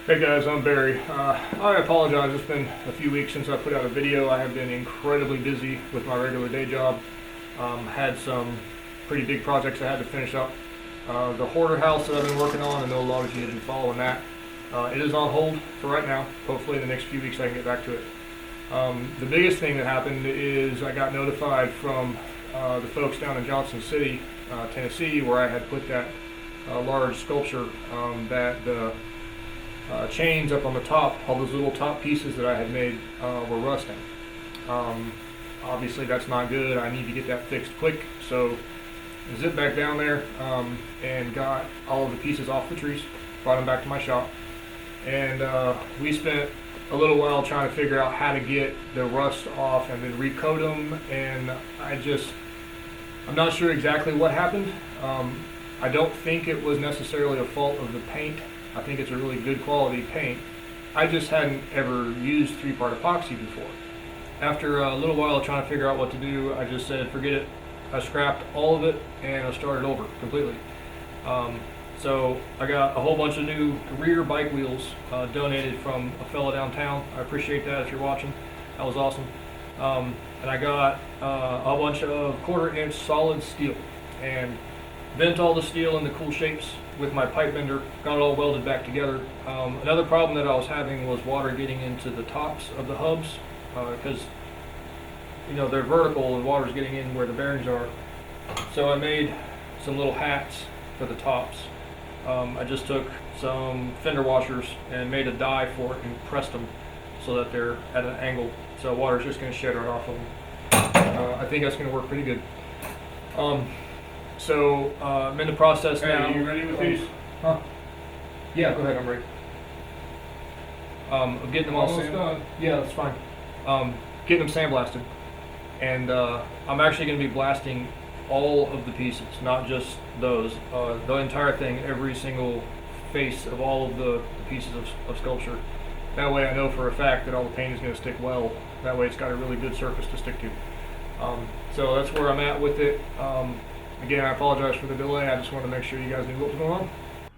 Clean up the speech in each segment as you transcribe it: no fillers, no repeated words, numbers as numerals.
Hey guys, I'm Barry. I apologize, it's been a few weeks since I put out a video. I have been incredibly busy with my regular day job. Had some pretty big projects I had to finish up. The hoarder house that I've been working on, I know a lot of you have been following that. It is on hold for right now. Hopefully in the next few weeks I can get back to it. The biggest thing that happened is I got notified from the folks down in Johnson City, Tennessee, where I had put that large sculpture, that the chains up on the top, all those little top pieces that I had made were rusting. Obviously that's not good. I need to get that fixed quick. So I zipped back down there and got all of the pieces off the trees, brought them back to my shop, and we spent a little while trying to figure out how to get the rust off and then recoat them, and I'm not sure exactly what happened. I don't think it was necessarily a fault of the paint. I think it's a really good quality paint. I just hadn't ever used 3-part epoxy before. After a little while trying to figure out what to do, I just said forget it. I scrapped all of it and I started over completely. So I got a whole bunch of new rear bike wheels donated from a fella downtown. I appreciate that if you're watching. That was awesome. And I got a bunch of 1/4-inch solid steel and bent all the steel into cool shapes with my pipe bender, got it all welded back together. Another problem that I was having was water getting into the tops of the hubs, because they're vertical and water's getting in where the bearings are. So I made some little hats for the tops. I just took some fender washers and made a die for it and pressed them so that they're at an angle, so water's just going to shed right off of them. I think that's going to work pretty good. So I'm in the process now. Are you ready with these? Huh? Yeah, go ahead, I'm ready. Of getting them all Almost done. Yeah, that's fine. Getting them sandblasted. And I'm actually going to be blasting all of the pieces, not just those. The entire thing, every single face of all of the pieces of sculpture. That way I know for a fact that all the paint is going to stick well. That way it's got a really good surface to stick to. So that's where I'm at with it. Again, I apologize for the delay. I just wanted to make sure you guys knew what was going on.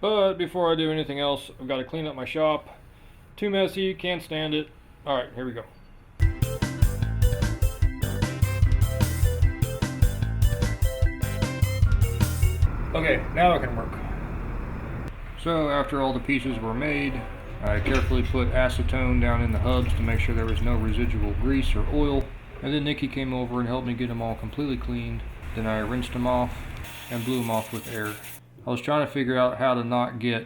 But before I do anything else, I've got to clean up my shop. Too messy, can't stand it. Alright, here we go. Okay, now I can work. So after all the pieces were made, I carefully put acetone down in the hubs to make sure there was no residual grease or oil. And then Nikki came over and helped me get them all completely cleaned. Then I rinsed them off and blew them off with air. I was trying to figure out how to not get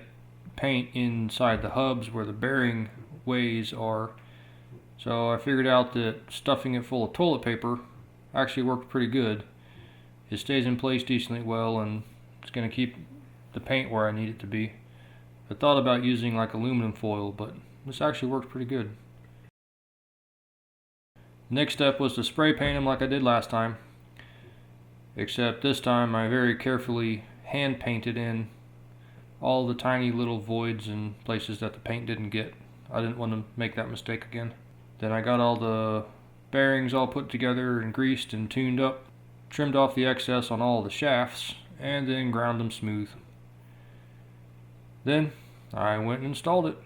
paint inside the hubs where the bearing ways are. So I figured out that stuffing it full of toilet paper actually worked pretty good. It stays in place decently well and it's going to keep the paint where I need it to be. I thought about using like aluminum foil, but this actually worked pretty good. The next step was to spray paint them like I did last time. Except this time I very carefully hand painted in all the tiny little voids and places that the paint didn't get. I didn't want to make that mistake again. Then I got all the bearings all put together and greased and tuned up, trimmed off the excess on all the shafts, and then ground them smooth. Then I went and installed it.